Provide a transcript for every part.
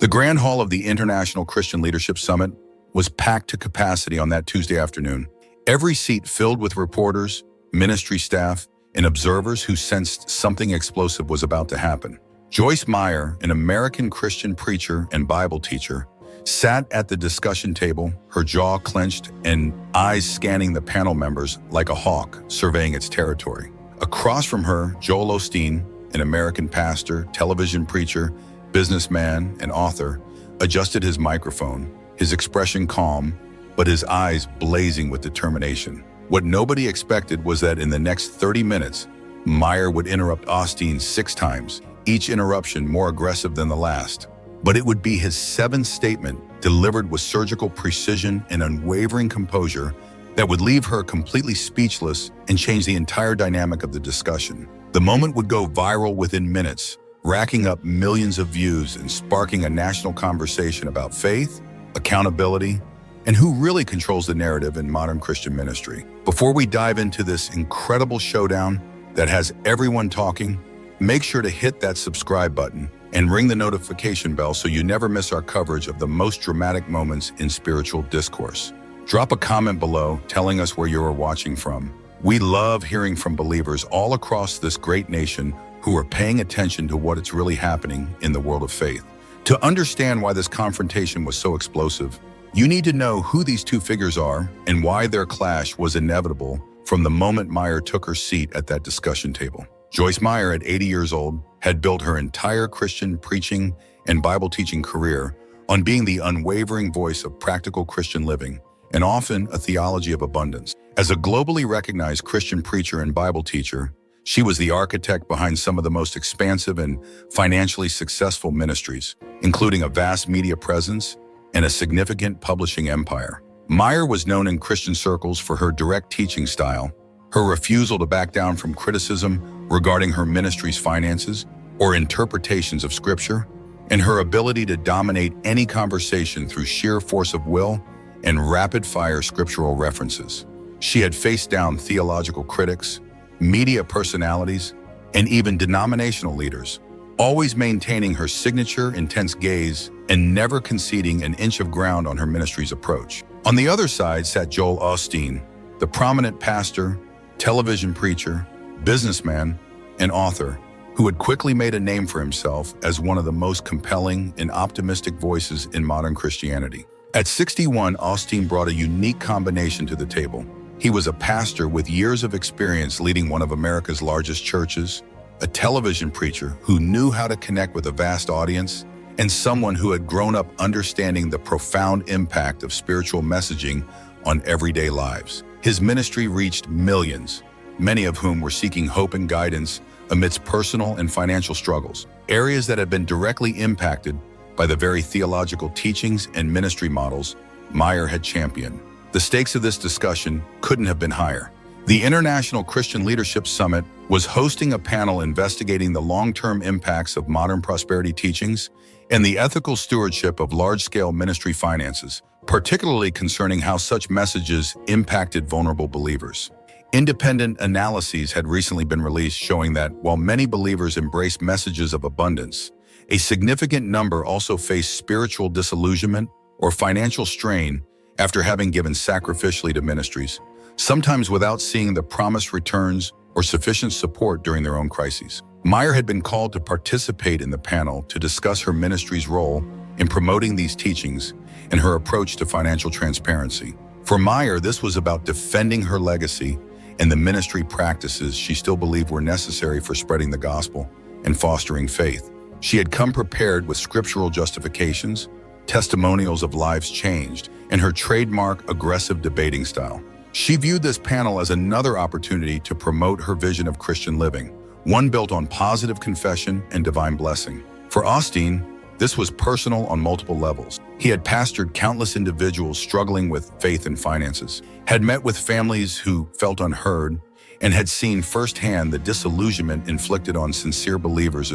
The Grand Hall of the International Christian Leadership Summit was packed to capacity on that Tuesday afternoon. Every seat filled with reporters, ministry staff, and observers who sensed something explosive was about to happen. Joyce Meyer, an American Christian preacher and Bible teacher, sat at the discussion table, her jaw clenched and eyes scanning the panel members like a hawk surveying its territory. Across from her, Joel Osteen, an American pastor, television preacher, businessman, and author, adjusted his microphone, his expression calm, but his eyes blazing with determination. What nobody expected was that in the next 30 minutes, Meyer would interrupt Osteen 6 times, each interruption more aggressive than the last. But it would be his 7th statement, delivered with surgical precision and unwavering composure, that would leave her completely speechless and change the entire dynamic of the discussion. The moment would go viral within minutes, racking up millions of views and sparking a national conversation about faith, accountability, and who really controls the narrative in modern Christian ministry. Before we dive into this incredible showdown that has everyone talking, make sure to hit that subscribe button and ring the notification bell so you never miss our coverage of the most dramatic moments in spiritual discourse. Drop a comment below telling us where you are watching from. We love hearing from believers all across this great nation who are paying attention to what is really happening in the world of faith. To understand why this confrontation was so explosive, you need to know who these two figures are and why their clash was inevitable from the moment Meyer took her seat at that discussion table. Joyce Meyer, at 80 years old, had built her entire Christian preaching and Bible teaching career on being the unwavering voice of practical Christian living, and often a theology of abundance. As a globally recognized Christian preacher and Bible teacher, she was the architect behind some of the most expansive and financially successful ministries, including a vast media presence and a significant publishing empire. Meyer was known in Christian circles for her direct teaching style, her refusal to back down from criticism regarding her ministry's finances or interpretations of Scripture, and her ability to dominate any conversation through sheer force of will and rapid-fire scriptural references. She had faced down theological critics, media personalities, and even denominational leaders, always maintaining her signature intense gaze and never conceding an inch of ground on her ministry's approach. On the other side sat Joel Osteen, the prominent pastor, television preacher, businessman, and author who had quickly made a name for himself as one of the most compelling and optimistic voices in modern Christianity. At 61, Osteen brought a unique combination to the table. He was a pastor with years of experience leading one of America's largest churches, a television preacher who knew how to connect with a vast audience, and someone who had grown up understanding the profound impact of spiritual messaging on everyday lives. His ministry reached millions, many of whom were seeking hope and guidance amidst personal and financial struggles, areas that had been directly impacted by the very theological teachings and ministry models Meyer had championed. The stakes of this discussion couldn't have been higher. The International Christian Leadership Summit was hosting a panel investigating the long-term impacts of modern prosperity teachings and the ethical stewardship of large-scale ministry finances, particularly concerning how such messages impacted vulnerable believers. Independent analyses had recently been released showing that while many believers embraced messages of abundance, a significant number also faced spiritual disillusionment or financial strain after having given sacrificially to ministries, sometimes without seeing the promised returns or sufficient support during their own crises. Meyer had been called to participate in the panel to discuss her ministry's role in promoting these teachings and her approach to financial transparency. For Meyer, this was about defending her legacy and the ministry practices she still believed were necessary for spreading the gospel and fostering faith. She had come prepared with scriptural justifications, testimonials of lives changed, and her trademark aggressive debating style. She viewed this panel as another opportunity to promote her vision of Christian living, one built on positive confession and divine blessing. For Osteen, this was personal on multiple levels. He had pastored countless individuals struggling with faith and finances, had met with families who felt unheard, and had seen firsthand the disillusionment inflicted on sincere believers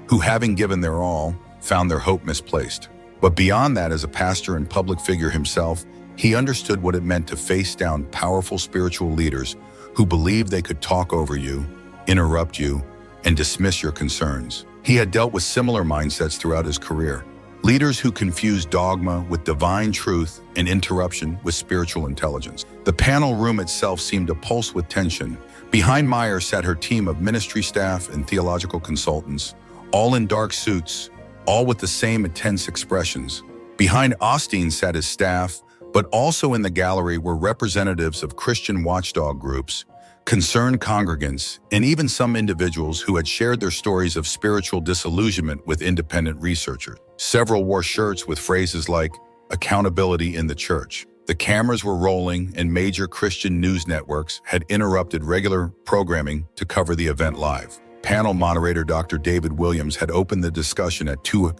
who, having given their all, found their hope misplaced. But beyond that, as a pastor and public figure himself, he understood what it meant to face down powerful spiritual leaders who believed they could talk over you, interrupt you, and dismiss your concerns. He had dealt with similar mindsets throughout his career, Leaders who confuse dogma with divine truth and interruption with spiritual intelligence. The panel room itself seemed to pulse with tension. Behind Meyer sat her team of ministry staff and theological consultants, all in dark suits, all with the same intense expressions. Behind Osteen sat his staff, but also in the gallery were representatives of Christian watchdog groups, concerned congregants, and even some individuals who had shared their stories of spiritual disillusionment with independent researchers. Several wore shirts with phrases like, "accountability in the church." The cameras were rolling, and major Christian news networks had interrupted regular programming to cover the event live. Panel moderator Dr. David Williams had opened the discussion at 2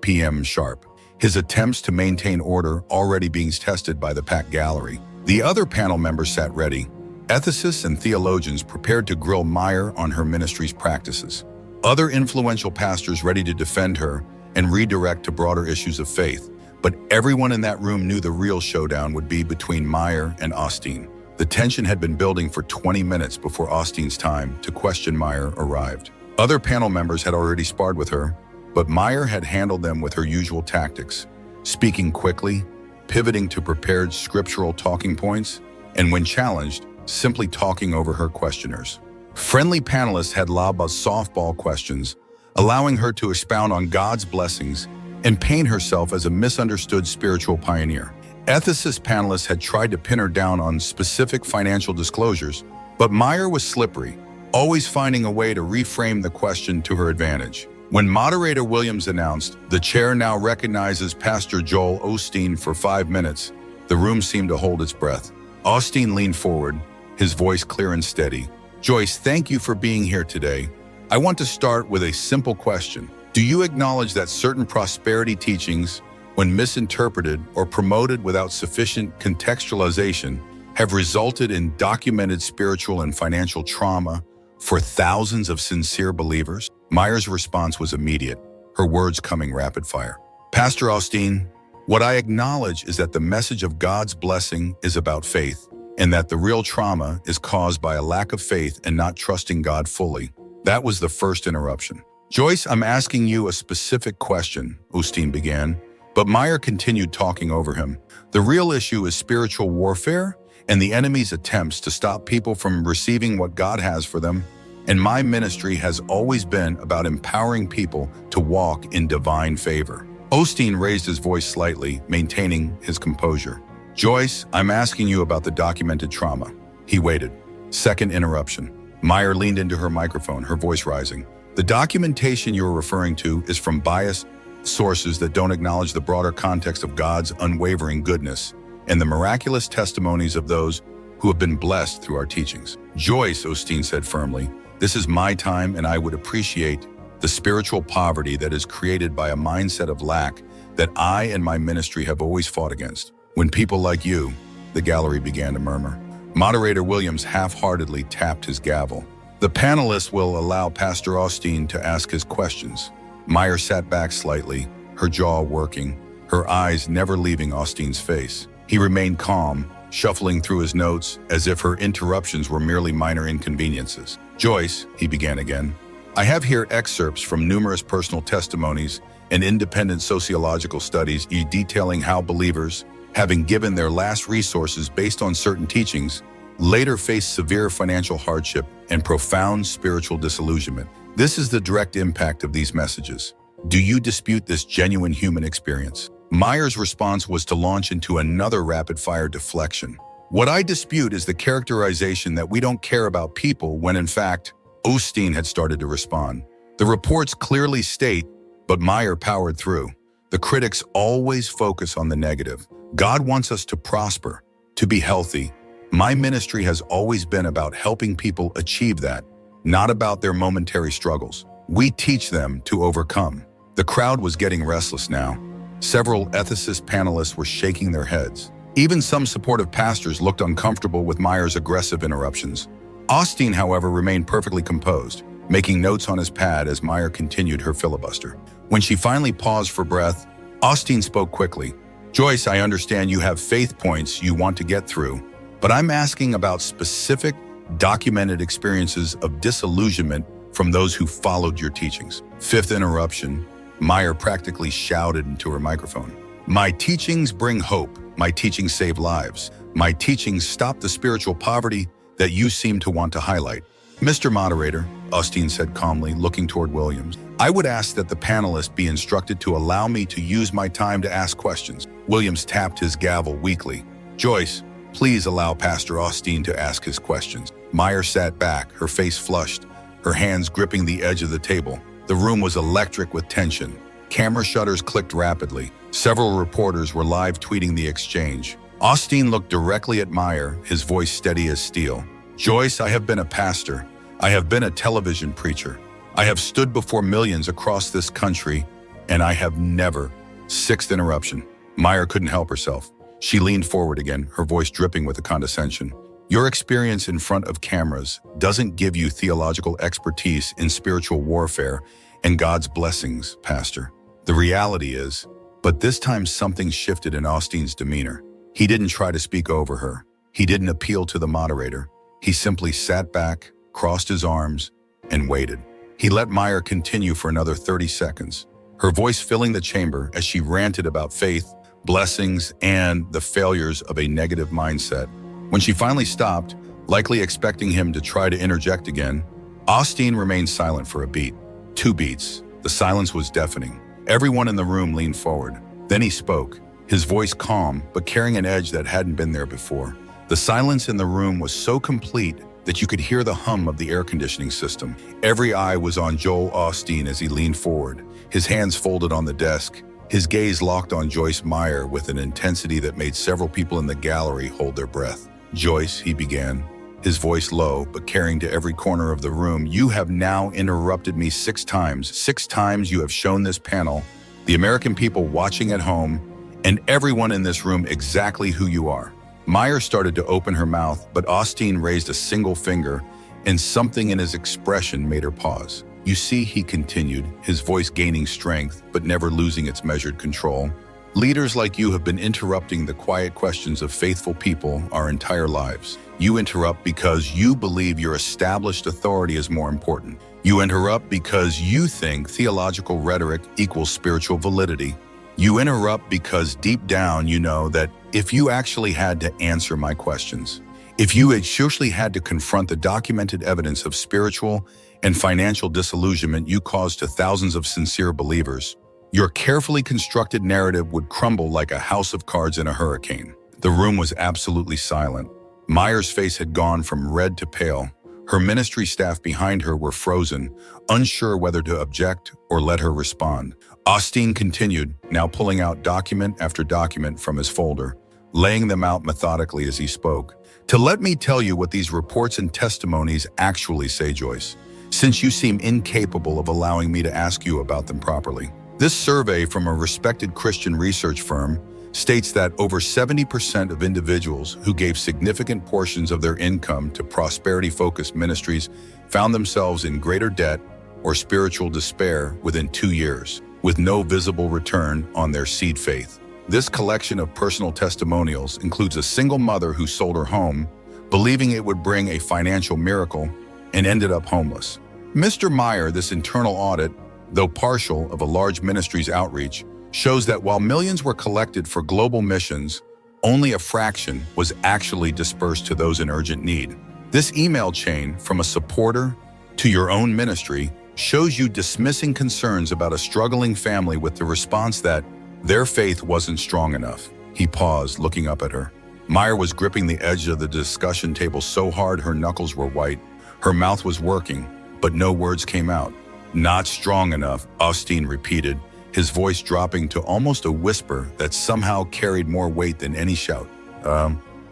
p.m. sharp, his attempts to maintain order already being tested by the packed gallery. The other panel members sat ready, ethicists and theologians prepared to grill Meyer on her ministry's practices. Other influential pastors ready to defend her and redirect to broader issues of faith. But everyone in that room knew the real showdown would be between Meyer and Osteen. The tension had been building for 20 minutes before Osteen's time to question Meyer arrived. Other panel members had already sparred with her, but Meyer had handled them with her usual tactics, speaking quickly, pivoting to prepared scriptural talking points, and when challenged, simply talking over her questioners. Friendly panelists had lobbed softball questions, allowing her to expound on God's blessings and paint herself as a misunderstood spiritual pioneer. Ethicist panelists had tried to pin her down on specific financial disclosures, but Meyer was slippery, always finding a way to reframe the question to her advantage. When moderator Williams announced, "The chair now recognizes Pastor Joel Osteen for 5 minutes," the room seemed to hold its breath. Osteen leaned forward, his voice clear and steady. "Joyce, thank you for being here today. I want to start with a simple question. Do you acknowledge that certain prosperity teachings, when misinterpreted or promoted without sufficient contextualization, have resulted in documented spiritual and financial trauma for thousands of sincere believers?" Meyer's response was immediate, her words coming rapid fire. "Pastor Osteen, what I acknowledge is that the message of God's blessing is about faith, and that the real trauma is caused by a lack of faith and not trusting God fully." That was the first interruption. "Joyce, I'm asking you a specific question," Osteen began, but Meyer continued talking over him. "The real issue is spiritual warfare and the enemy's attempts to stop people from receiving what God has for them. And my ministry has always been about empowering people to walk in divine favor." Osteen raised his voice slightly, maintaining his composure. "Joyce, I'm asking you about the documented trauma." He waited. Second interruption. Meyer leaned into her microphone, her voice rising. "The documentation you're referring to is from biased sources that don't acknowledge the broader context of God's unwavering goodness and the miraculous testimonies of those who have been blessed through our teachings." "Joyce," Osteen said firmly, "this is my time, and I would appreciate the spiritual poverty that is created by a mindset of lack that I and my ministry have always fought against. When people like you," the gallery began to murmur. Moderator Williams half-heartedly tapped his gavel. "The panelists will allow Pastor Osteen to ask his questions." Meyer sat back slightly, her jaw working, her eyes never leaving Osteen's face. He remained calm, shuffling through his notes as if her interruptions were merely minor inconveniences. "Joyce," he began again, "I have here excerpts from numerous personal testimonies and independent sociological studies detailing how believers, having given their last resources based on certain teachings, later faced severe financial hardship and profound spiritual disillusionment. This is the direct impact of these messages. Do you dispute this genuine human experience?" Meyer's response was to launch into another rapid-fire deflection. "What I dispute is the characterization that we don't care about people when, in fact," Osteen had started to respond. "The reports clearly state," but Meyer powered through. "The critics always focus on the negative. God wants us to prosper, to be healthy. My ministry has always been about helping people achieve that, not about their momentary struggles. We teach them to overcome." The crowd was getting restless now. Several ethicist panelists were shaking their heads. Even some supportive pastors looked uncomfortable with Meyer's aggressive interruptions. Osteen, however, remained perfectly composed, making notes on his pad as Meyer continued her filibuster. When she finally paused for breath, Osteen spoke quickly. "Joyce, I understand you have faith points you want to get through, but I'm asking about specific, documented experiences of disillusionment from those who followed your teachings." Fifth interruption. Meyer practically shouted into her microphone. My teachings bring hope. My teachings save lives. My teachings stop the spiritual poverty that you seem to want to highlight. Mr. Moderator, Osteen said calmly, looking toward Williams, I would ask that the panelists be instructed to allow me to use my time to ask questions. Williams tapped his gavel weakly. Joyce, please allow Pastor Osteen to ask his questions. Meyer sat back, her face flushed, her hands gripping the edge of the table. The room was electric with tension. Camera shutters clicked rapidly. Several reporters were live tweeting the exchange. Osteen looked directly at Meyer, his voice steady as steel. Joyce, I have been a pastor. I have been a television preacher. I have stood before millions across this country, and I have never. Sixth interruption. Meyer couldn't help herself. She leaned forward again, her voice dripping with a condescension. Your experience in front of cameras doesn't give you theological expertise in spiritual warfare and God's blessings, Pastor. The reality is, but this time something shifted in Osteen's demeanor. He didn't try to speak over her. He didn't appeal to the moderator. He simply sat back, crossed his arms, and waited. He let Meyer continue for another 30 seconds, her voice filling the chamber as she ranted about faith, blessings, and the failures of a negative mindset. When she finally stopped, likely expecting him to try to interject again, Osteen remained silent for a beat. 2 beats. The silence was deafening. Everyone in the room leaned forward. Then he spoke, his voice calm, but carrying an edge that hadn't been there before. The silence in the room was so complete that you could hear the hum of the air conditioning system. Every eye was on Joel Osteen as he leaned forward, his hands folded on the desk, his gaze locked on Joyce Meyer with an intensity that made several people in the gallery hold their breath. Joyce, he began, his voice low but carrying to every corner of the room, you have now interrupted me 6 times. 6 times you have shown this panel, the American people watching at home, and everyone in this room exactly who you are. Meyer started to open her mouth, but Osteen raised a single finger, and something in his expression made her pause. You see, he continued, his voice gaining strength, but never losing its measured control. Leaders like you have been interrupting the quiet questions of faithful people our entire lives. You interrupt because you believe your established authority is more important. You interrupt because you think theological rhetoric equals spiritual validity. You interrupt because deep down you know that if you actually had to answer my questions, if you actually had to confront the documented evidence of spiritual and financial disillusionment you caused to thousands of sincere believers, your carefully constructed narrative would crumble like a house of cards in a hurricane. The room was absolutely silent. Meyer's face had gone from red to pale. Her ministry staff behind her were frozen, unsure whether to object or let her respond. Osteen continued, now pulling out document after document from his folder, laying them out methodically as he spoke. To let me tell you what these reports and testimonies actually say, Joyce, since you seem incapable of allowing me to ask you about them properly. This survey from a respected Christian research firm states that over 70% of individuals who gave significant portions of their income to prosperity-focused ministries found themselves in greater debt or spiritual despair within 2 years, with no visible return on their seed faith. This collection of personal testimonials includes a single mother who sold her home, believing it would bring a financial miracle, and ended up homeless. Mr. Meyer, this internal audit, though partial, of a large ministry's outreach, shows that while millions were collected for global missions, only a fraction was actually dispersed to those in urgent need. This email chain, from a supporter to your own ministry, shows you dismissing concerns about a struggling family with the response that their faith wasn't strong enough. He paused, looking up at her. Meyer was gripping the edge of the discussion table so hard her knuckles were white. Her mouth was working, but no words came out. Not strong enough, Osteen repeated, his voice dropping to almost a whisper that somehow carried more weight than any shout.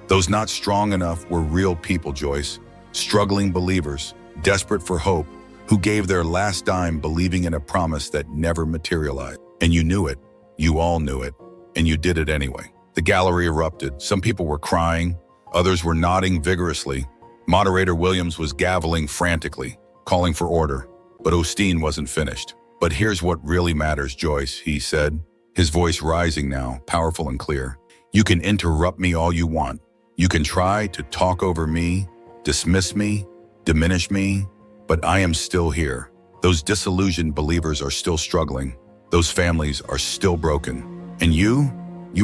Those not strong enough were real people, Joyce. Struggling believers, desperate for hope, who gave their last dime believing in a promise that never materialized. And you knew it. You all knew it. And you did it anyway. The gallery erupted. Some people were crying. Others were nodding vigorously. Moderator Williams was gaveling frantically, calling for order. But Osteen wasn't finished. But here's what really matters, Joyce, he said, his voice rising now, powerful and clear. You can interrupt me all you want. You can try to talk over me, dismiss me, diminish me, but I am still here. Those disillusioned believers are still struggling. those families are still broken. And you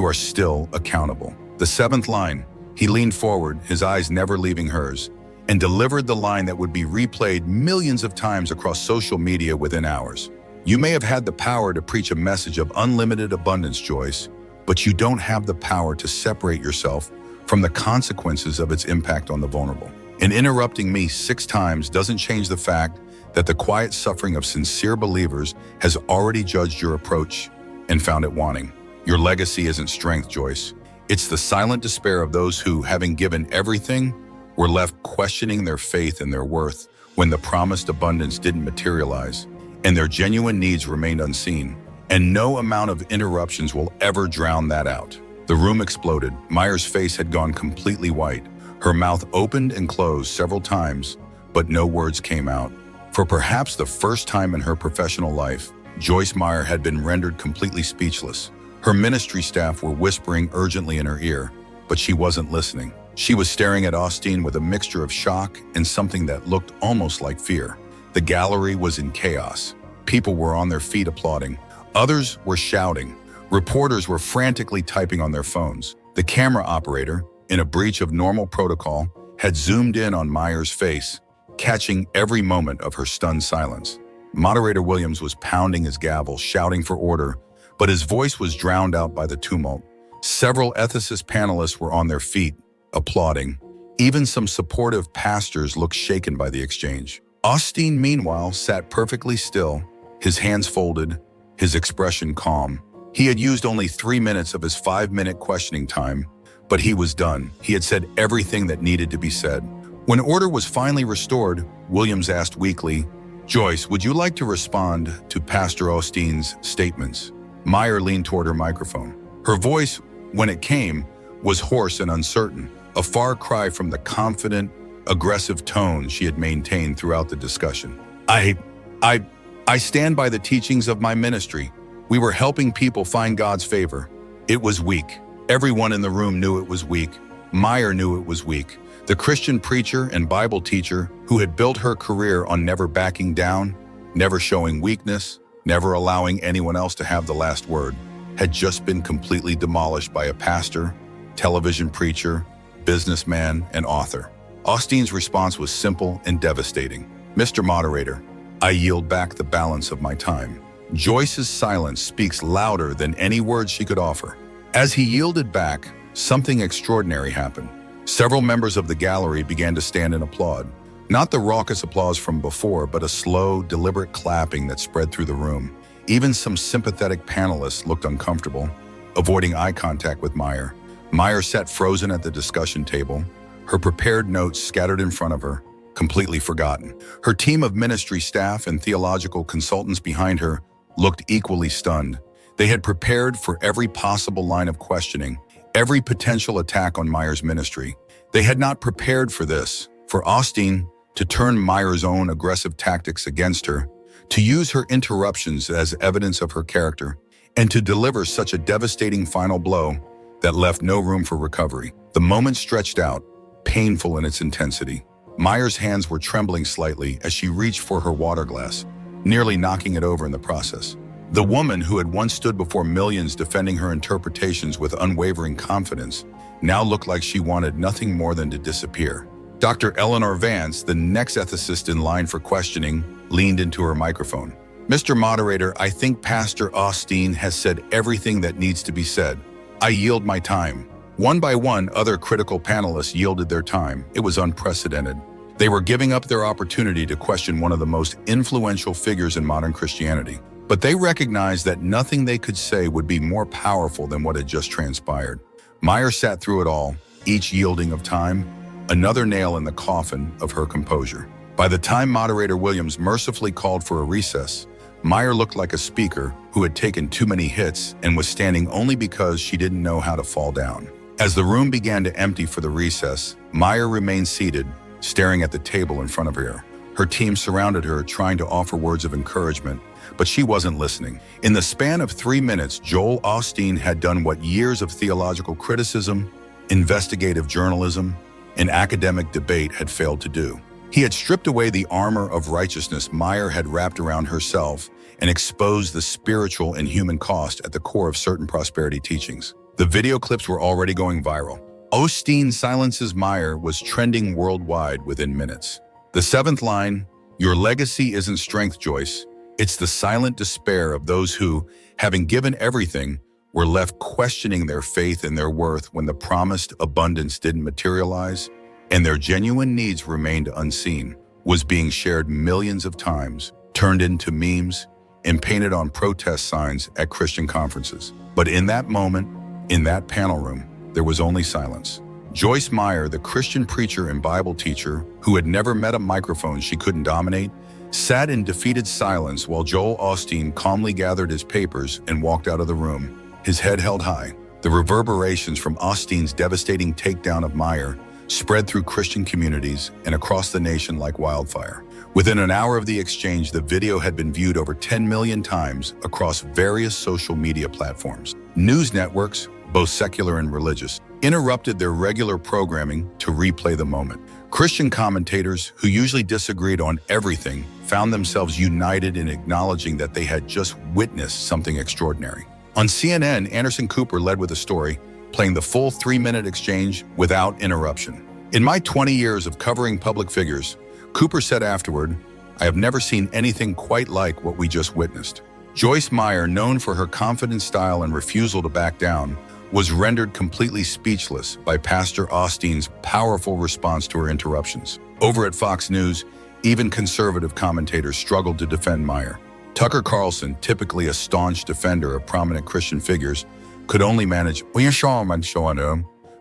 are still accountable. The seventh line, he leaned forward, his eyes never leaving hers, and delivered the line that would be replayed millions of times across social media within hours. You may have had the power to preach a message of unlimited abundance, Joyce, but you don't have the power to separate yourself from the consequences of its impact on the vulnerable. And interrupting me 6 times doesn't change the fact that the quiet suffering of sincere believers has already judged your approach and found it wanting. Your legacy isn't strength, Joyce. It's the silent despair of those who, having given everything, were left questioning their faith and their worth when the promised abundance didn't materialize and their genuine needs remained unseen. And no amount of interruptions will ever drown that out. The room exploded. Meyer's face had gone completely white. Her mouth opened and closed several times, but no words came out. For perhaps the first time in her professional life, Joyce Meyer had been rendered completely speechless. Her ministry staff were whispering urgently in her ear, but she wasn't listening. She was staring at Osteen with a mixture of shock and something that looked almost like fear. The gallery was in chaos. People were on their feet applauding. Others were shouting. Reporters were frantically typing on their phones. The camera operator, in a breach of normal protocol, had zoomed in on Meyer's face, catching every moment of her stunned silence. Moderator Williams was pounding his gavel, shouting for order, but his voice was drowned out by the tumult. Several ethicist panelists were on their feet, applauding. Even some supportive pastors looked shaken by the exchange. Osteen, meanwhile, sat perfectly still, his hands folded, his expression calm. He had used only 3 minutes of his 5-minute questioning time, but he was done. He had said everything that needed to be said. When order was finally restored, Williams asked weakly, "Joyce, would you like to respond to Pastor Osteen's statements?" Meyer leaned toward her microphone. Her voice, when it came, was hoarse and uncertain, a far cry from the confident, aggressive tone she had maintained throughout the discussion. I stand by the teachings of my ministry. We were helping people find God's favor. It was weak. Everyone in the room knew it was weak. Meyer knew it was weak. The Christian preacher and Bible teacher who had built her career on never backing down, never showing weakness, never allowing anyone else to have the last word, had just been completely demolished by a pastor, television preacher, businessman, and author. Osteen's response was simple and devastating. "Mr. Moderator, I yield back the balance of my time." Joyce's silence speaks louder than any words she could offer. As he yielded back, something extraordinary happened. Several members of the gallery began to stand and applaud. Not the raucous applause from before, but a slow, deliberate clapping that spread through the room. Even some sympathetic panelists looked uncomfortable, avoiding eye contact with Meyer. Meyer sat frozen at the discussion table, her prepared notes scattered in front of her, completely forgotten. Her team of ministry staff and theological consultants behind her looked equally stunned. They had prepared for every possible line of questioning, every potential attack on Meyer's ministry. They had not prepared for this, for Osteen to turn Meyer's own aggressive tactics against her, to use her interruptions as evidence of her character, and to deliver such a devastating final blow that left no room for recovery. The moment stretched out, painful in its intensity. Meyer's hands were trembling slightly as she reached for her water glass, nearly knocking it over in the process. The woman who had once stood before millions defending her interpretations with unwavering confidence now looked like she wanted nothing more than to disappear. Dr. Eleanor Vance, the next ethicist in line for questioning, leaned into her microphone. "Mr. Moderator, I think Pastor Osteen has said everything that needs to be said. I yield my time." One by one, other critical panelists yielded their time. It was unprecedented. They were giving up their opportunity to question one of the most influential figures in modern Christianity. But they recognized that nothing they could say would be more powerful than what had just transpired. Meyer sat through it all, each yielding of time, another nail in the coffin of her composure. By the time Moderator Williams mercifully called for a recess, Meyer looked like a speaker who had taken too many hits and was standing only because she didn't know how to fall down. As the room began to empty for the recess, Meyer remained seated, staring at the table in front of her. Her team surrounded her, trying to offer words of encouragement, but she wasn't listening. In the span of 3 minutes, Joel Osteen had done what years of theological criticism, investigative journalism, and academic debate had failed to do. He had stripped away the armor of righteousness Meyer had wrapped around herself and exposed the spiritual and human cost at the core of certain prosperity teachings. The video clips were already going viral. Osteen silences Meyer was trending worldwide within minutes. The seventh line, "Your legacy isn't strength, Joyce. It's the silent despair of those who, having given everything, were left questioning their faith and their worth when the promised abundance didn't materialize and their genuine needs remained unseen," was being shared millions of times, turned into memes, and painted on protest signs at Christian conferences. But in that moment, in that panel room, there was only silence. Joyce Meyer, the Christian preacher and Bible teacher who had never met a microphone she couldn't dominate, sat in defeated silence while Joel Osteen calmly gathered his papers and walked out of the room, his head held high. The reverberations from Osteen's devastating takedown of Meyer spread through Christian communities and across the nation like wildfire. Within an hour of the exchange, the video had been viewed over 10 million times across various social media platforms. News networks, both secular and religious, interrupted their regular programming to replay the moment. Christian commentators, who usually disagreed on everything, found themselves united in acknowledging that they had just witnessed something extraordinary. On CNN, Anderson Cooper led with a story, playing the full 3-minute exchange without interruption. "In my 20 years of covering public figures," Cooper said afterward, "I have never seen anything quite like what we just witnessed." Joyce Meyer, known for her confident style and refusal to back down, was rendered completely speechless by Pastor Osteen's powerful response to her interruptions. Over at Fox News, even conservative commentators struggled to defend Meyer. Tucker Carlson, typically a staunch defender of prominent Christian figures, could only manage,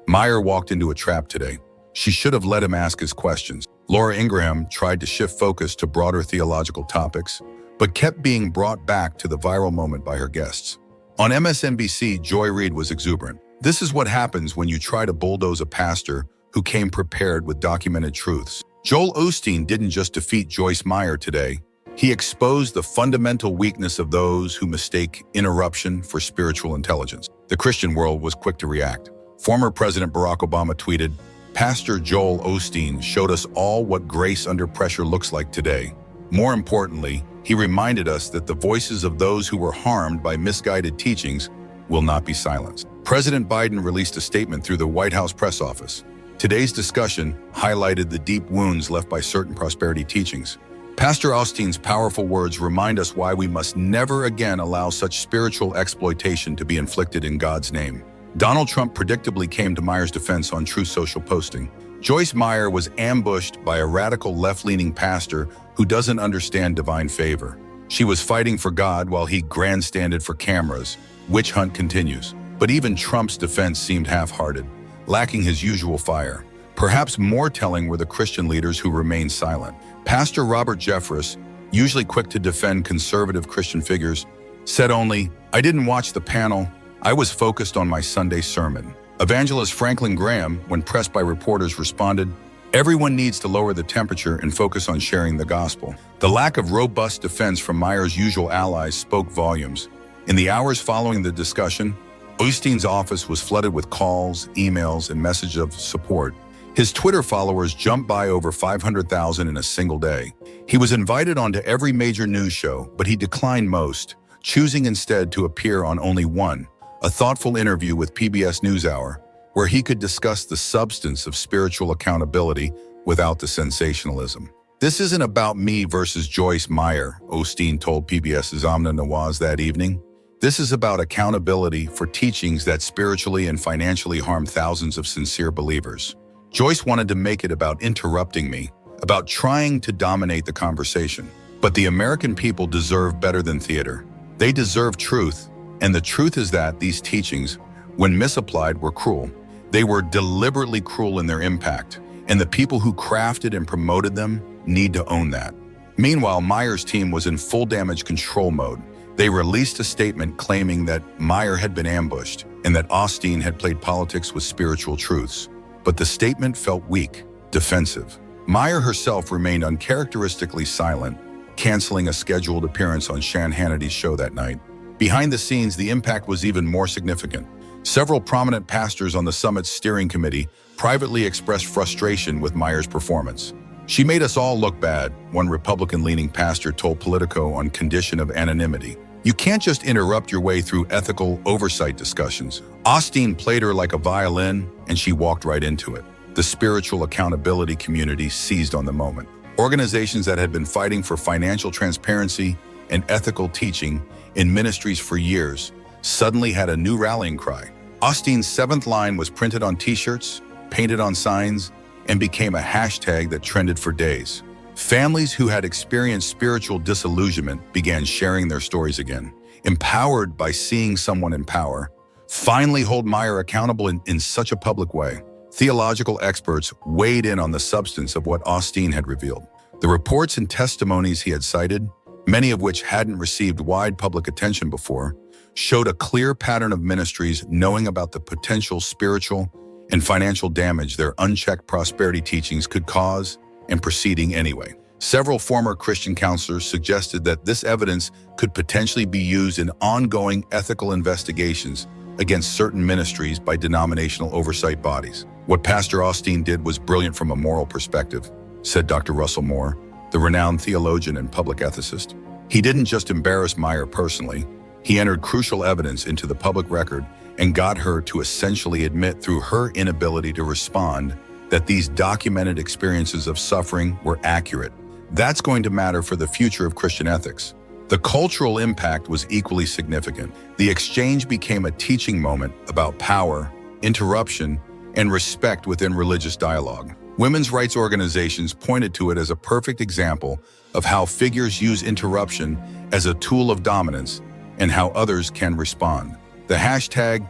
Meyer walked into a trap today. She should have let him ask his questions. Laura Ingraham tried to shift focus to broader theological topics, but kept being brought back to the viral moment by her guests. On MSNBC, Joy Reid was exuberant. "This is what happens when you try to bulldoze a pastor who came prepared with documented truths." Joel Osteen didn't just defeat Joyce Meyer today. He exposed the fundamental weakness of those who mistake interruption for spiritual intelligence. The Christian world was quick to react. Former President Barack Obama tweeted, "Pastor Joel Osteen showed us all what grace under pressure looks like today. More importantly, he reminded us that the voices of those who were harmed by misguided teachings will not be silenced." President Biden released a statement through the White House press office. Today's discussion highlighted the deep wounds left by certain prosperity teachings. Pastor Osteen's powerful words remind us why we must never again allow such spiritual exploitation to be inflicted in God's name. Donald Trump predictably came to Meyer's defense on Truth Social posting. Joyce Meyer was ambushed by a radical left-leaning pastor who doesn't understand divine favor. She was fighting for God while he grandstanded for cameras. Witch hunt continues. But even Trump's defense seemed half-hearted, lacking his usual fire. Perhaps more telling were the Christian leaders who remained silent. Pastor Robert Jeffress, usually quick to defend conservative Christian figures, said only, "I didn't watch the panel. I was focused on my Sunday sermon." Evangelist Franklin Graham, when pressed by reporters, responded, "Everyone needs to lower the temperature and focus on sharing the gospel." The lack of robust defense from Meyer's usual allies spoke volumes. In the hours following the discussion, Osteen's office was flooded with calls, emails, and messages of support. His Twitter followers jumped by over 500,000 in a single day. He was invited onto every major news show, but he declined most, choosing instead to appear on only one, a thoughtful interview with PBS NewsHour, where he could discuss the substance of spiritual accountability without the sensationalism. "This isn't about me versus Joyce Meyer," Osteen told PBS's Amna Nawaz that evening. "This is about accountability for teachings that spiritually and financially harm thousands of sincere believers." Joyce wanted to make it about interrupting me, about trying to dominate the conversation. But the American people deserve better than theater. They deserve truth, and the truth is that these teachings, when misapplied, were cruel. They were deliberately cruel in their impact, and the people who crafted and promoted them need to own that. Meanwhile, Meyer's team was in full damage control mode. They released a statement claiming that Meyer had been ambushed and that Osteen had played politics with spiritual truths. But the statement felt weak, defensive. Meyer herself remained uncharacteristically silent, canceling a scheduled appearance on Sean Hannity's show that night. Behind the scenes, the impact was even more significant. Several prominent pastors on the summit's steering committee privately expressed frustration with Meyer's performance. She made us all look bad, one Republican-leaning pastor told Politico on condition of anonymity. You can't just interrupt your way through ethical oversight discussions. Osteen played her like a violin, and she walked right into it. The spiritual accountability community seized on the moment. Organizations that had been fighting for financial transparency and ethical teaching in ministries for years suddenly had a new rallying cry. Osteen's seventh line was printed on t-shirts, painted on signs, and became a hashtag that trended for days. Families who had experienced spiritual disillusionment began sharing their stories again, empowered by seeing someone in power finally hold Meyer accountable in such a public way. Theological experts weighed in on the substance of what Osteen had revealed. The reports and testimonies he had cited, many of which hadn't received wide public attention before, showed a clear pattern of ministries knowing about the potential spiritual and financial damage their unchecked prosperity teachings could cause and proceeding anyway. Several former Christian counselors suggested that this evidence could potentially be used in ongoing ethical investigations against certain ministries by denominational oversight bodies. What Pastor Osteen did was brilliant from a moral perspective, said Dr. Russell Moore, the renowned theologian and public ethicist. He didn't just embarrass Meyer personally, he entered crucial evidence into the public record and got her to essentially admit through her inability to respond that these documented experiences of suffering were accurate. That's going to matter for the future of Christian ethics. The cultural impact was equally significant. The exchange became a teaching moment about power, interruption, and respect within religious dialogue. Women's rights organizations pointed to it as a perfect example of how figures use interruption as a tool of dominance and how others can respond. The hashtag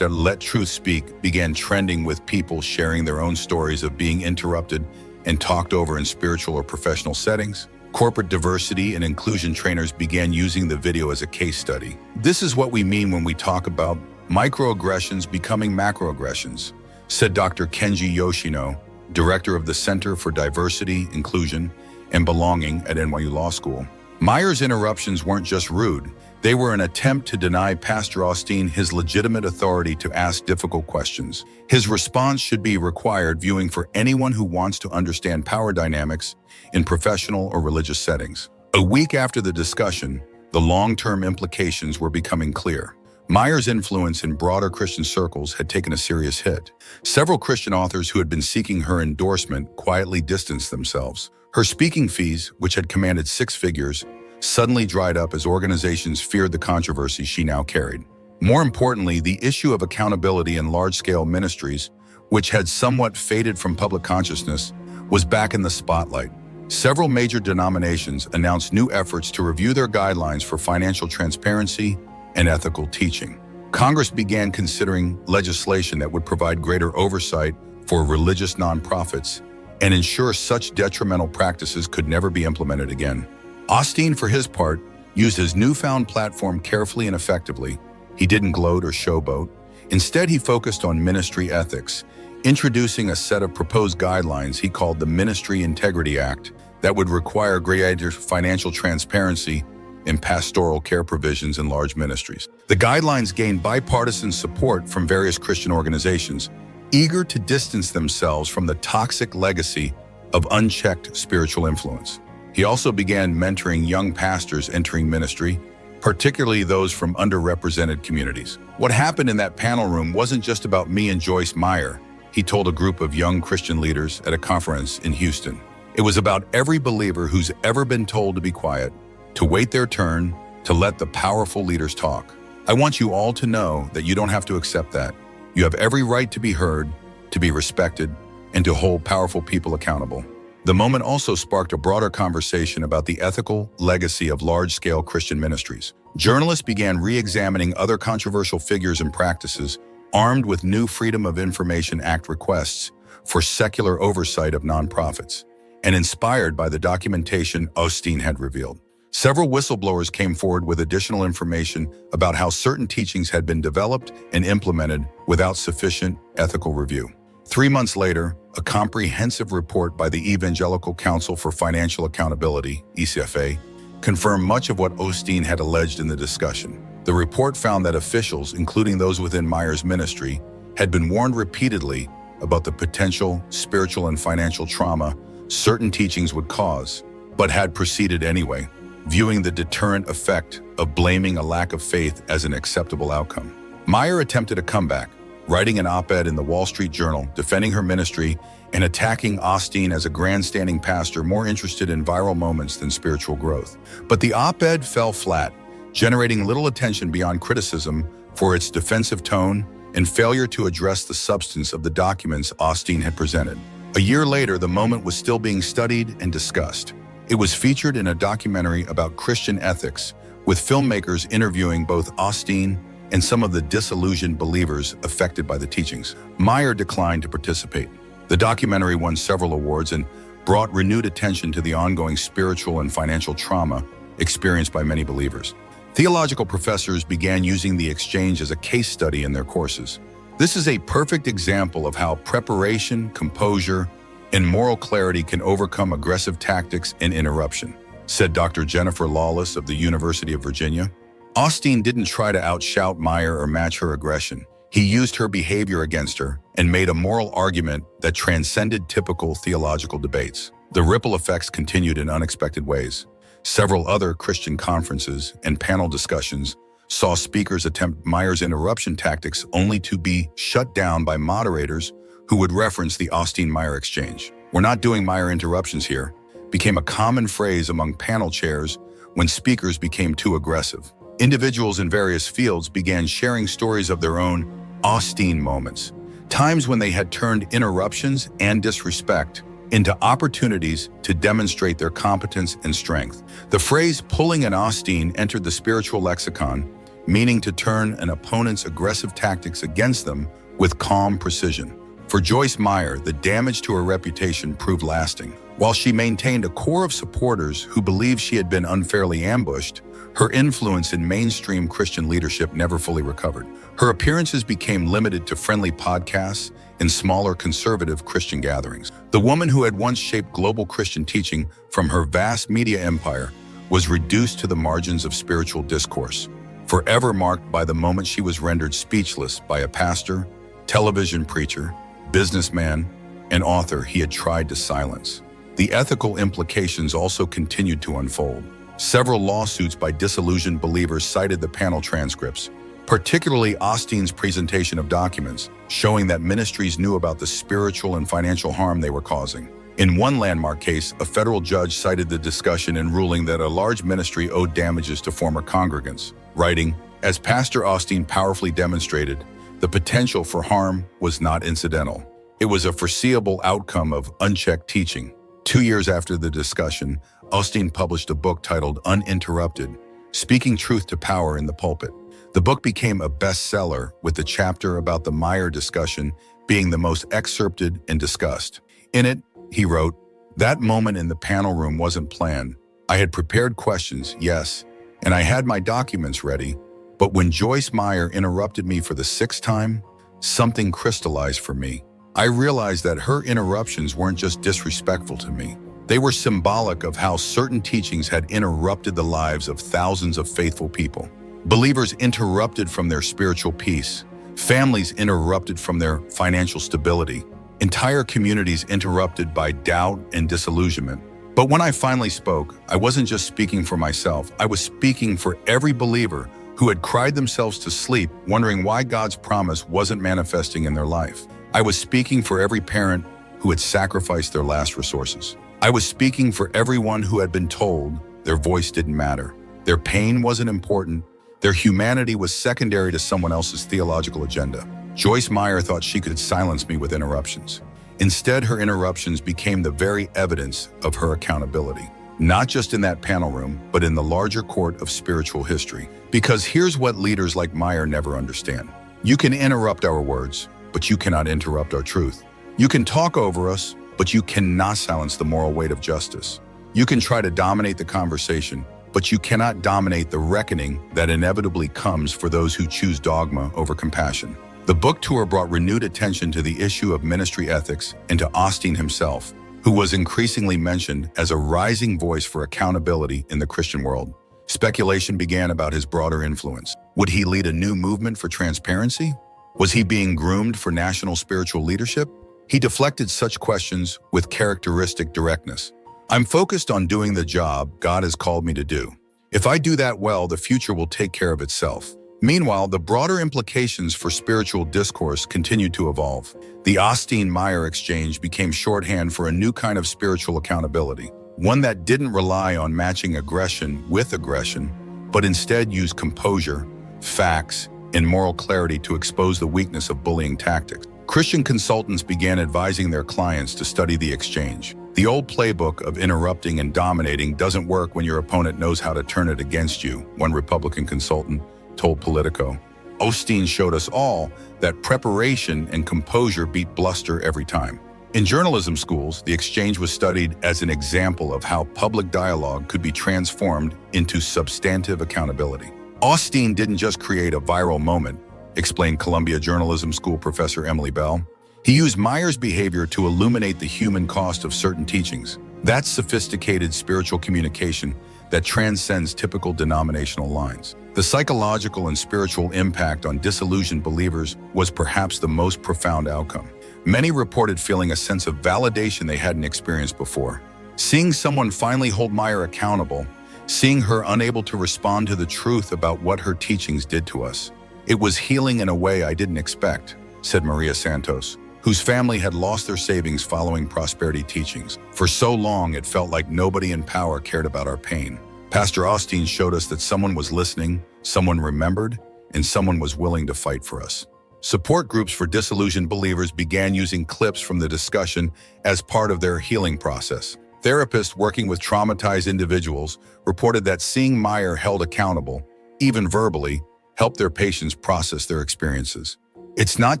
Let Truth Speak began trending with people sharing their own stories of being interrupted and talked over in spiritual or professional settings. Corporate diversity and inclusion trainers began using the video as a case study. This is what we mean when we talk about microaggressions becoming macroaggressions, said Dr. Kenji Yoshino, director of the Center for Diversity, Inclusion, and Belonging at NYU Law School. Meyer's interruptions weren't just rude. They were an attempt to deny Pastor Osteen his legitimate authority to ask difficult questions. His response should be required viewing for anyone who wants to understand power dynamics in professional or religious settings. A week after the discussion, the long-term implications were becoming clear. Meyer's influence in broader Christian circles had taken a serious hit. Several Christian authors who had been seeking her endorsement quietly distanced themselves. Her speaking fees, which had commanded six figures, suddenly dried up as organizations feared the controversy she now carried. More importantly, the issue of accountability in large-scale ministries, which had somewhat faded from public consciousness, was back in the spotlight. Several major denominations announced new efforts to review their guidelines for financial transparency and ethical teaching. Congress began considering legislation that would provide greater oversight for religious nonprofits and ensure such detrimental practices could never be implemented again. Osteen, for his part, used his newfound platform carefully and effectively. He didn't gloat or showboat. Instead, he focused on ministry ethics, introducing a set of proposed guidelines he called the Ministry Integrity Act that would require greater financial transparency in pastoral care provisions in large ministries. The guidelines gained bipartisan support from various Christian organizations, eager to distance themselves from the toxic legacy of unchecked spiritual influence. He also began mentoring young pastors entering ministry, particularly those from underrepresented communities. What happened in that panel room wasn't just about me and Joyce Meyer, he told a group of young Christian leaders at a conference in Houston. It was about every believer who's ever been told to be quiet, to wait their turn, to let the powerful leaders talk. I want you all to know that you don't have to accept that. You have every right to be heard, to be respected, and to hold powerful people accountable. The moment also sparked a broader conversation about the ethical legacy of large-scale Christian ministries. Journalists began re-examining other controversial figures and practices, armed with new Freedom of Information Act requests for secular oversight of nonprofits, and inspired by the documentation Osteen had revealed. Several whistleblowers came forward with additional information about how certain teachings had been developed and implemented without sufficient ethical review. 3 months later, a comprehensive report by the Evangelical Council for Financial Accountability, ECFA, confirmed much of what Osteen had alleged in the discussion. The report found that officials, including those within Meyer's ministry, had been warned repeatedly about the potential spiritual and financial trauma certain teachings would cause, but had proceeded anyway, viewing the deterrent effect of blaming a lack of faith as an acceptable outcome. Meyer attempted a comeback, writing an op-ed in the Wall Street Journal, defending her ministry and attacking Osteen as a grandstanding pastor more interested in viral moments than spiritual growth. But the op-ed fell flat, generating little attention beyond criticism for its defensive tone and failure to address the substance of the documents Osteen had presented. A year later, the moment was still being studied and discussed. It was featured in a documentary about Christian ethics, with filmmakers interviewing both Osteen and some of the disillusioned believers affected by the teachings. Meyer declined to participate. The documentary won several awards and brought renewed attention to the ongoing spiritual and financial trauma experienced by many believers. Theological professors began using the exchange as a case study in their courses. This is a perfect example of how preparation, composure, and moral clarity can overcome aggressive tactics and interruption, said Dr. Jennifer Lawless of the University of Virginia. Osteen didn't try to outshout Meyer or match her aggression. He used her behavior against her and made a moral argument that transcended typical theological debates. The ripple effects continued in unexpected ways. Several other Christian conferences and panel discussions saw speakers attempt Meyer's interruption tactics only to be shut down by moderators who would reference the Osteen-Meyer exchange. "We're not doing Meyer interruptions here," became a common phrase among panel chairs when speakers became too aggressive. Individuals in various fields began sharing stories of their own Osteen moments, times when they had turned interruptions and disrespect into opportunities to demonstrate their competence and strength. The phrase "pulling an Osteen" entered the spiritual lexicon, meaning to turn an opponent's aggressive tactics against them with calm precision. For Joyce Meyer, the damage to her reputation proved lasting. While she maintained a core of supporters who believed she had been unfairly ambushed, her influence in mainstream Christian leadership never fully recovered. Her appearances became limited to friendly podcasts and smaller conservative Christian gatherings. The woman who had once shaped global Christian teaching from her vast media empire was reduced to the margins of spiritual discourse, forever marked by the moment she was rendered speechless by a pastor, television preacher, businessman, and author he had tried to silence. The ethical implications also continued to unfold. Several lawsuits by disillusioned believers cited the panel transcripts, particularly Osteen's presentation of documents, showing that ministries knew about the spiritual and financial harm they were causing. In one landmark case, a federal judge cited the discussion in ruling that a large ministry owed damages to former congregants, writing, "As Pastor Osteen powerfully demonstrated, the potential for harm was not incidental. It was a foreseeable outcome of unchecked teaching." 2 years after the discussion, Osteen published a book titled Uninterrupted, Speaking Truth to Power in the Pulpit. The book became a bestseller, with the chapter about the Meyer discussion being the most excerpted and discussed. In it, he wrote, "That moment in the panel room wasn't planned. I had prepared questions, yes, and I had my documents ready, but when Joyce Meyer interrupted me for the 6th time, something crystallized for me. I realized that her interruptions weren't just disrespectful to me. They were symbolic of how certain teachings had interrupted the lives of thousands of faithful people. Believers interrupted from their spiritual peace. Families interrupted from their financial stability. Entire communities interrupted by doubt and disillusionment. But when I finally spoke, I wasn't just speaking for myself. I was speaking for every believer who had cried themselves to sleep, wondering why God's promise wasn't manifesting in their life. I was speaking for every parent who had sacrificed their last resources. I was speaking for everyone who had been told their voice didn't matter. Their pain wasn't important. Their humanity was secondary to someone else's theological agenda. Joyce Meyer thought she could silence me with interruptions. Instead, her interruptions became the very evidence of her accountability, not just in that panel room, but in the larger court of spiritual history. Because here's what leaders like Meyer never understand. You can interrupt our words, but you cannot interrupt our truth. You can talk over us, but you cannot silence the moral weight of justice. You can try to dominate the conversation, but you cannot dominate the reckoning that inevitably comes for those who choose dogma over compassion. The book tour brought renewed attention to the issue of ministry ethics and to Osteen himself, who was increasingly mentioned as a rising voice for accountability in the Christian world. Speculation began about his broader influence. Would he lead a new movement for transparency? Was he being groomed for national spiritual leadership? He deflected such questions with characteristic directness. I'm focused on doing the job God has called me to do. If I do that well, the future will take care of itself. Meanwhile, the broader implications for spiritual discourse continued to evolve. The Osteen-Meyer exchange became shorthand for a new kind of spiritual accountability, one that didn't rely on matching aggression with aggression, but instead used composure, facts, and moral clarity to expose the weakness of bullying tactics. Christian consultants began advising their clients to study the exchange. The old playbook of interrupting and dominating doesn't work when your opponent knows how to turn it against you, one Republican consultant told Politico. Osteen showed us all that preparation and composure beat bluster every time. In journalism schools, the exchange was studied as an example of how public dialogue could be transformed into substantive accountability. Osteen didn't just create a viral moment, explained Columbia Journalism School professor Emily Bell. He used Meyer's behavior to illuminate the human cost of certain teachings. That's sophisticated spiritual communication that transcends typical denominational lines. The psychological and spiritual impact on disillusioned believers was perhaps the most profound outcome. Many reported feeling a sense of validation they hadn't experienced before. Seeing someone finally hold Meyer accountable, seeing her unable to respond to the truth about what her teachings did to us. It was healing in a way I didn't expect, said Maria Santos, whose family had lost their savings following prosperity teachings. For so long, it felt like nobody in power cared about our pain. Pastor Osteen showed us that someone was listening, someone remembered, and someone was willing to fight for us. Support groups for disillusioned believers began using clips from the discussion as part of their healing process. Therapists working with traumatized individuals reported that seeing Meyer held accountable, even verbally, helped their patients process their experiences. It's not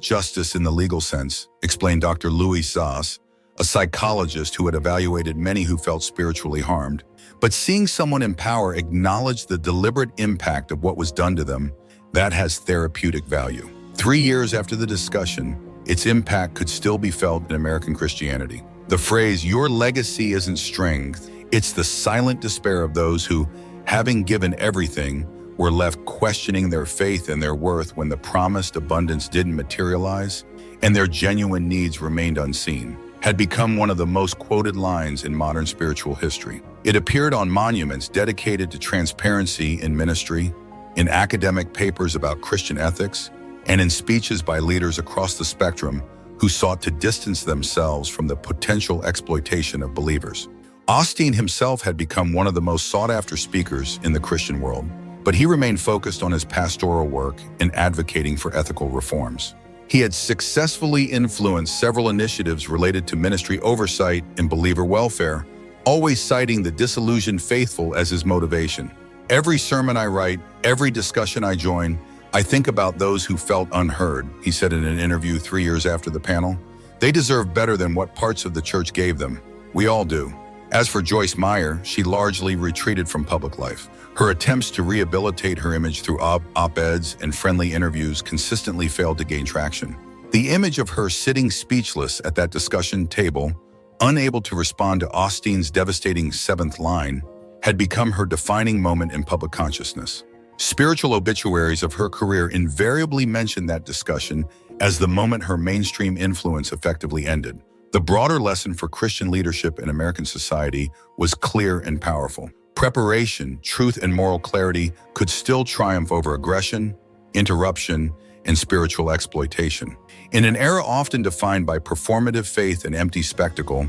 justice in the legal sense, explained Dr. Louis Sass, a psychologist who had evaluated many who felt spiritually harmed. But seeing someone in power acknowledge the deliberate impact of what was done to them, that has therapeutic value. 3 years after the discussion, its impact could still be felt in American Christianity. The phrase, "your legacy isn't strength," it's the silent despair of those who, having given everything, were left questioning their faith and their worth when the promised abundance didn't materialize and their genuine needs remained unseen, had become one of the most quoted lines in modern spiritual history. It appeared on monuments dedicated to transparency in ministry, in academic papers about Christian ethics, and in speeches by leaders across the spectrum who sought to distance themselves from the potential exploitation of believers. Osteen himself had become one of the most sought-after speakers in the Christian world, but he remained focused on his pastoral work and advocating for ethical reforms. He had successfully influenced several initiatives related to ministry oversight and believer welfare, always citing the disillusioned faithful as his motivation. "Every sermon I write, every discussion I join, I think about those who felt unheard," he said in an interview 3 years after the panel. "They deserve better than what parts of the church gave them. We all do." As for Joyce Meyer, she largely retreated from public life. Her attempts to rehabilitate her image through op-eds and friendly interviews consistently failed to gain traction. The image of her sitting speechless at that discussion table, unable to respond to Osteen's devastating seventh line, had become her defining moment in public consciousness. Spiritual obituaries of her career invariably mention that discussion as the moment her mainstream influence effectively ended. The broader lesson for Christian leadership in American society was clear and powerful. Preparation, truth, and moral clarity could still triumph over aggression, interruption, and spiritual exploitation. In an era often defined by performative faith and empty spectacle,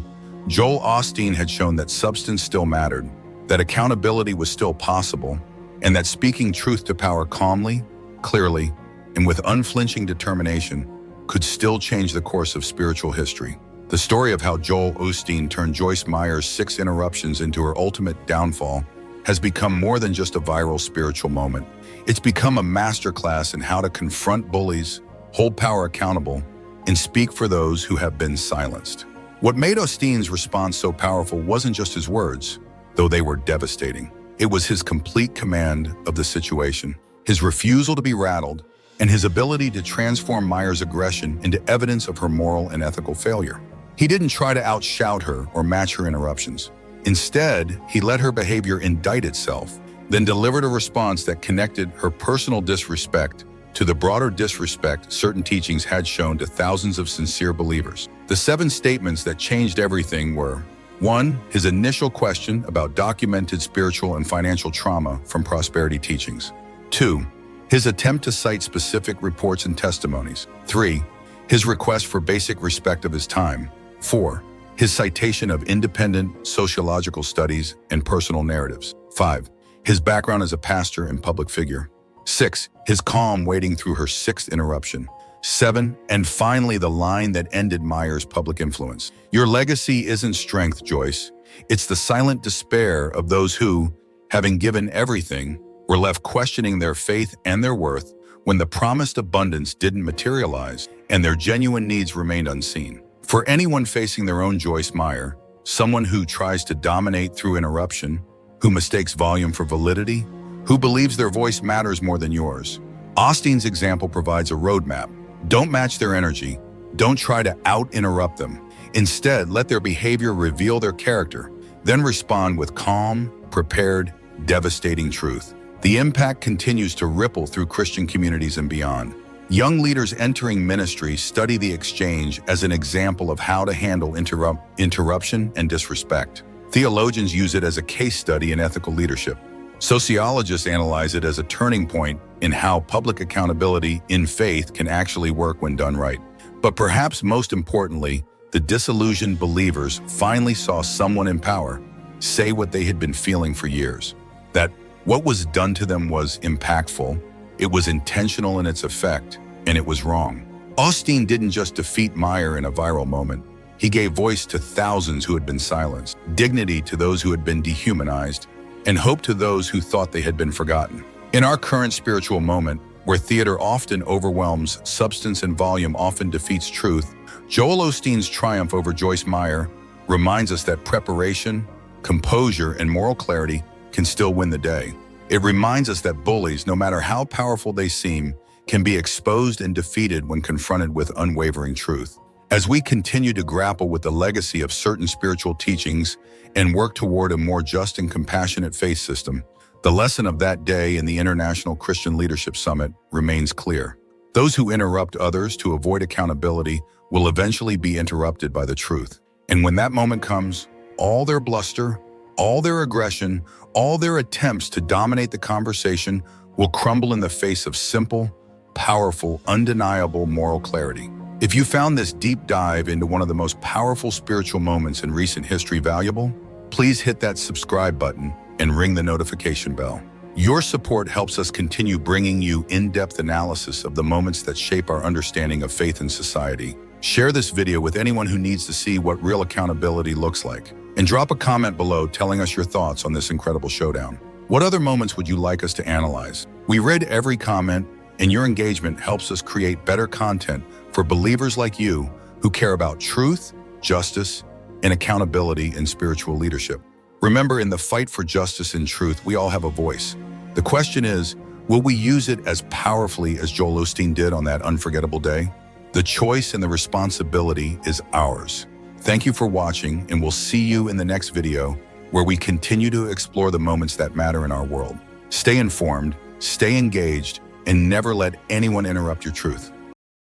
Joel Osteen had shown that substance still mattered, that accountability was still possible, and that speaking truth to power calmly, clearly, and with unflinching determination could still change the course of spiritual history. The story of how Joel Osteen turned Joyce Meyer's 6 interruptions into her ultimate downfall has become more than just a viral spiritual moment. It's become a masterclass in how to confront bullies, hold power accountable, and speak for those who have been silenced. What made Osteen's response so powerful wasn't just his words, though they were devastating. It was his complete command of the situation, his refusal to be rattled, and his ability to transform Meyer's aggression into evidence of her moral and ethical failure. He didn't try to outshout her or match her interruptions. Instead, he let her behavior indict itself, then delivered a response that connected her personal disrespect to the broader disrespect certain teachings had shown to thousands of sincere believers. The 7 statements that changed everything were: 1. His initial question about documented spiritual and financial trauma from prosperity teachings. 2. His attempt to cite specific reports and testimonies. 3. His request for basic respect of his time. 4. His citation of independent sociological studies and personal narratives. 5. His background as a pastor and public figure. 6. His calm waiting through her 6th interruption. 7. And finally, the line that ended Meyer's public influence. Your legacy isn't strength, Joyce. It's the silent despair of those who, having given everything, were left questioning their faith and their worth when the promised abundance didn't materialize and their genuine needs remained unseen. For anyone facing their own Joyce Meyer, someone who tries to dominate through interruption, who mistakes volume for validity, who believes their voice matters more than yours, Osteen's example provides a roadmap. Don't match their energy. Don't try to out-interrupt them. Instead, let their behavior reveal their character, then respond with calm, prepared, devastating truth. The impact continues to ripple through Christian communities and beyond. Young leaders entering ministry study the exchange as an example of how to handle interruption and disrespect. Theologians use it as a case study in ethical leadership. Sociologists analyze it as a turning point in how public accountability in faith can actually work when done right. But perhaps most importantly, the disillusioned believers finally saw someone in power say what they had been feeling for years. That what was done to them was impactful, it was intentional in its effect, and it was wrong. Osteen didn't just defeat Meyer in a viral moment. He gave voice to thousands who had been silenced, dignity to those who had been dehumanized, and hope to those who thought they had been forgotten. In our current spiritual moment, where theater often overwhelms, substance and volume often defeats truth, Joel Osteen's triumph over Joyce Meyer reminds us that preparation, composure, and moral clarity can still win the day. It reminds us that bullies, no matter how powerful they seem, can be exposed and defeated when confronted with unwavering truth. As we continue to grapple with the legacy of certain spiritual teachings and work toward a more just and compassionate faith system, the lesson of that day in the International Christian Leadership Summit remains clear. Those who interrupt others to avoid accountability will eventually be interrupted by the truth. And when that moment comes, all their bluster, all their aggression, all their attempts to dominate the conversation will crumble in the face of simple, powerful, undeniable moral clarity. If you found this deep dive into one of the most powerful spiritual moments in recent history valuable, please hit that subscribe button and ring the notification bell. Your support helps us continue bringing you in-depth analysis of the moments that shape our understanding of faith and society. Share this video with anyone who needs to see what real accountability looks like. And drop a comment below telling us your thoughts on this incredible showdown. What other moments would you like us to analyze? We read every comment, and your engagement helps us create better content for believers like you who care about truth, justice, and accountability in spiritual leadership. Remember, in the fight for justice and truth, we all have a voice. The question is, will we use it as powerfully as Joel Osteen did on that unforgettable day? The choice and the responsibility is ours. Thank you for watching, and we'll see you in the next video where we continue to explore the moments that matter in our world. Stay informed, stay engaged, and never let anyone interrupt your truth.